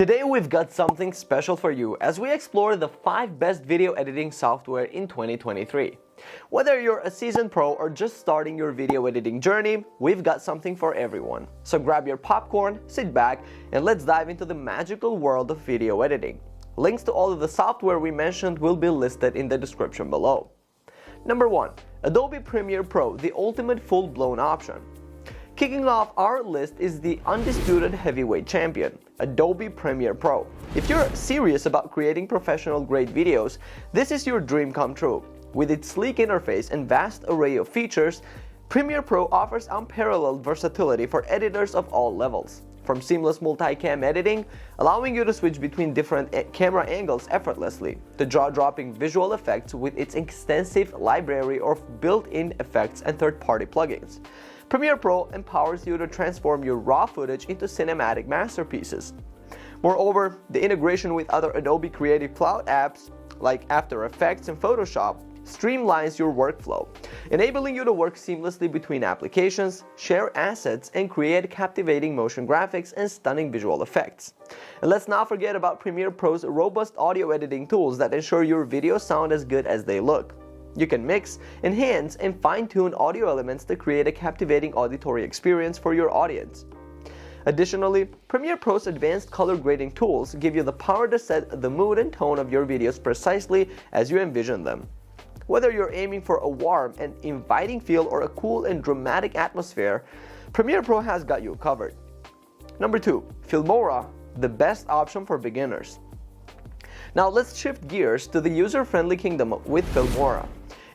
Today we've got something special for you as we explore the 5 best video editing software in 2023. Whether you're a seasoned pro or just starting your video editing journey, we've got something for everyone. So grab your popcorn, sit back, and let's dive into the magical world of video editing. Links to all of the software we mentioned will be listed in the description below. Number 1. Adobe Premiere Pro, the ultimate full-blown option. Kicking off our list is the undisputed heavyweight champion, Adobe Premiere Pro. If you're serious about creating professional-grade videos, this is your dream come true. With its sleek interface and vast array of features, Premiere Pro offers unparalleled versatility for editors of all levels. From seamless multicam editing, allowing you to switch between different camera angles effortlessly, to jaw-dropping visual effects with its extensive library of built-in effects and third-party plugins. Premiere Pro empowers you to transform your raw footage into cinematic masterpieces. Moreover, the integration with other Adobe Creative Cloud apps like After Effects and Photoshop streamlines your workflow, enabling you to work seamlessly between applications, share assets, and create captivating motion graphics and stunning visual effects. And let's not forget about Premiere Pro's robust audio editing tools that ensure your videos sound as good as they look. You can mix, enhance, and fine-tune audio elements to create a captivating auditory experience for your audience. Additionally, Premiere Pro's advanced color grading tools give you the power to set the mood and tone of your videos precisely as you envision them. Whether you're aiming for a warm and inviting feel or a cool and dramatic atmosphere, Premiere Pro has got you covered. Number 2. FILMORA, the best option for beginners. Now let's shift gears to the user-friendly kingdom with FILMORA.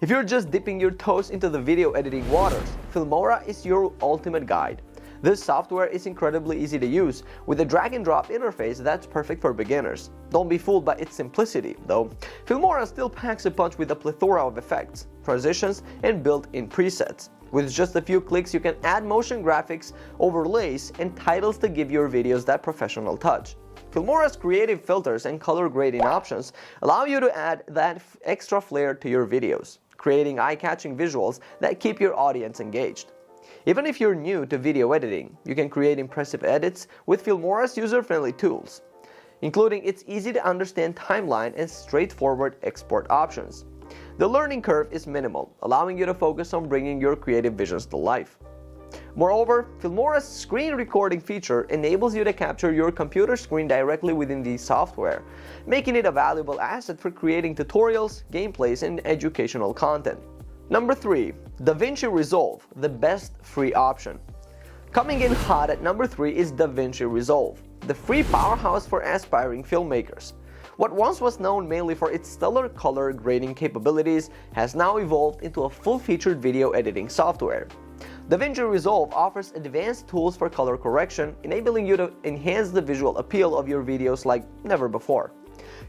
If you're just dipping your toes into the video editing waters, FILMORA is your ultimate guide. This software is incredibly easy to use, with a drag-and-drop interface that's perfect for beginners. Don't be fooled by its simplicity, though. FILMORA still packs a punch with a plethora of effects, transitions, and built-in presets. With just a few clicks, you can add motion graphics, overlays, and titles to give your videos that professional touch. FILMORA's creative filters and color grading options allow you to add that extra flair to your videos, creating eye-catching visuals that keep your audience engaged. Even if you're new to video editing, you can create impressive edits with FILMORA's user-friendly tools, including its easy-to-understand timeline and straightforward export options. The learning curve is minimal, allowing you to focus on bringing your creative visions to life. Moreover, FILMORA's screen recording feature enables you to capture your computer screen directly within the software, making it a valuable asset for creating tutorials, gameplays, and educational content. Number 3. DaVinci Resolve, the best free option. Coming in hot at number 3 is DaVinci Resolve, the free powerhouse for aspiring filmmakers. What once was known mainly for its stellar color grading capabilities has now evolved into a full-featured video editing software. DaVinci Resolve offers advanced tools for color correction, enabling you to enhance the visual appeal of your videos like never before.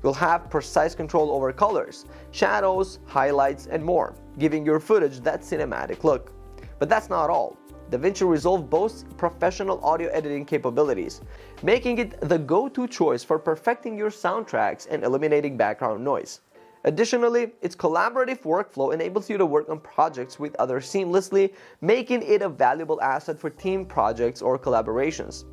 You'll have precise control over colors, shadows, highlights, and more, giving your footage that cinematic look. But that's not all. DaVinci Resolve boasts professional audio editing capabilities, making it the go-to choice for perfecting your soundtracks and eliminating background noise. Additionally, its collaborative workflow enables you to work on projects with others seamlessly, making it a valuable asset for team projects or collaborations.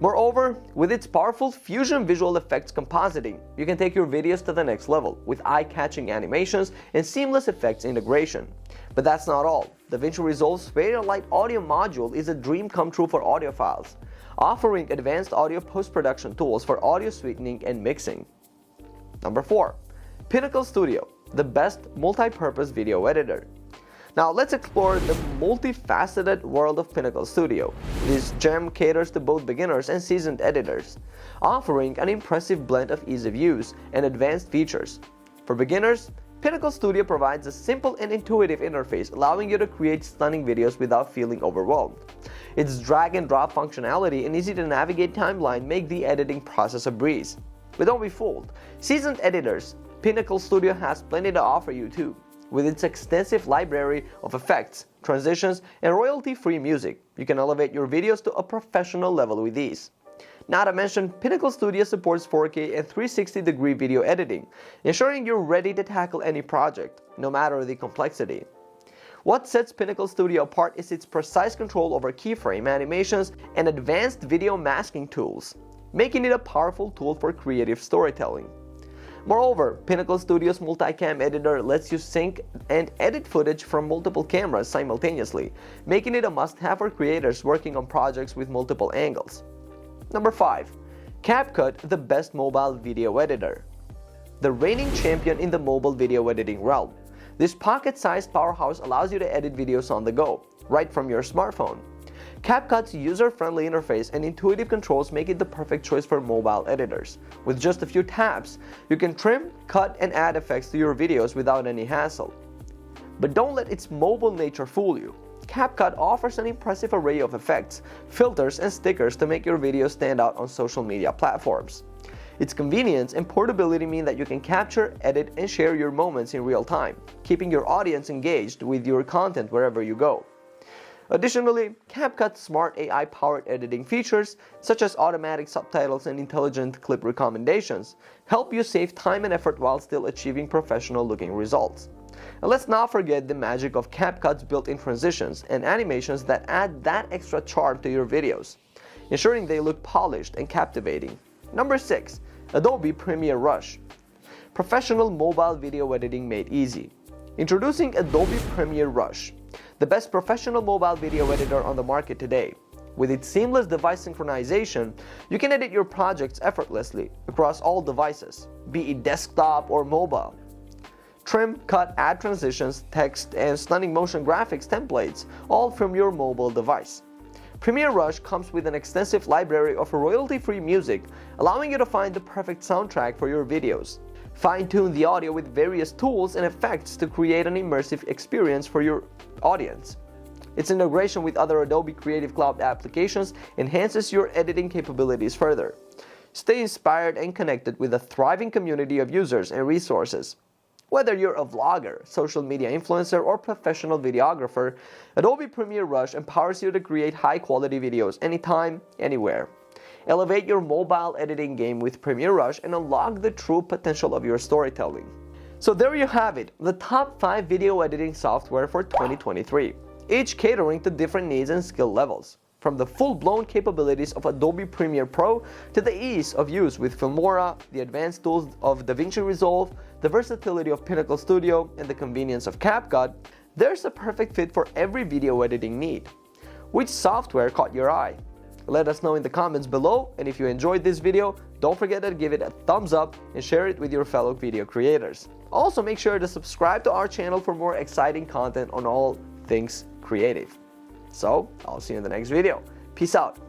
Moreover, with its powerful fusion visual effects compositing, you can take your videos to the next level with eye-catching animations and seamless effects integration. But that's not all. DaVinci Resolve's Fairlight audio module is a dream come true for audiophiles, offering advanced audio post-production tools for audio sweetening and mixing. Number 4. Pinnacle Studio, the best multi-purpose video editor. Now let's explore the multifaceted world of Pinnacle Studio. This gem caters to both beginners and seasoned editors, offering an impressive blend of ease of use and advanced features. For beginners, Pinnacle Studio provides a simple and intuitive interface, allowing you to create stunning videos without feeling overwhelmed. Its drag-and-drop functionality and easy-to-navigate timeline make the editing process a breeze. But don't be fooled. Seasoned editors, Pinnacle Studio has plenty to offer you too. With its extensive library of effects, transitions, and royalty-free music, you can elevate your videos to a professional level with ease. Not to mention, Pinnacle Studio supports 4K and 360-degree video editing, ensuring you're ready to tackle any project, no matter the complexity. What sets Pinnacle Studio apart is its precise control over keyframe animations and advanced video masking tools. making it a powerful tool for creative storytelling. Moreover, Pinnacle Studio's multicam editor lets you sync and edit footage from multiple cameras simultaneously, making it a must-have for creators working on projects with multiple angles. Number 5. CapCut, the best mobile video editor. The reigning champion in the mobile video editing realm. This pocket-sized powerhouse allows you to edit videos on the go, right from your smartphone. CapCut's user-friendly interface and intuitive controls make it the perfect choice for mobile editors. With just a few taps, you can trim, cut, and add effects to your videos without any hassle. But don't let its mobile nature fool you. CapCut offers an impressive array of effects, filters, and stickers to make your videos stand out on social media platforms. Its convenience and portability mean that you can capture, edit, and share your moments in real time, keeping your audience engaged with your content wherever you go. Additionally, CapCut's smart AI-powered editing features, such as automatic subtitles and intelligent clip recommendations, help you save time and effort while still achieving professional-looking results. And let's not forget the magic of CapCut's built-in transitions and animations that add that extra charm to your videos, ensuring they look polished and captivating. Number 6. Adobe Premiere Rush. Professional mobile video editing made easy. Introducing Adobe Premiere Rush, the best professional mobile video editor on the market today. With its seamless device synchronization, you can edit your projects effortlessly across all devices, be it desktop or mobile. Trim, cut, add transitions, text, and stunning motion graphics templates, all from your mobile device. Premiere Rush comes with an extensive library of royalty-free music, allowing you to find the perfect soundtrack for your videos. Fine-tune the audio with various tools and effects to create an immersive experience for your audience. Its integration with other Adobe Creative Cloud applications enhances your editing capabilities further. Stay inspired and connected with a thriving community of users and resources. Whether you're a vlogger, social media influencer, or professional videographer, Adobe Premiere Rush empowers you to create high-quality videos anytime, anywhere. Elevate your mobile editing game with Premiere Rush and unlock the true potential of your storytelling. So there you have it, the top 5 video editing software for 2023, each catering to different needs and skill levels. From the full-blown capabilities of Adobe Premiere Pro to the ease of use with FILMORA, the advanced tools of DaVinci Resolve, the versatility of Pinnacle Studio, and the convenience of CapCut, there's a perfect fit for every video editing need. Which software caught your eye? Let us know in the comments below, and if you enjoyed this video, don't forget to give it a thumbs up and share it with your fellow video creators. Also, make sure to subscribe to our channel for more exciting content on all things creative. So, I'll see you in the next video. Peace out.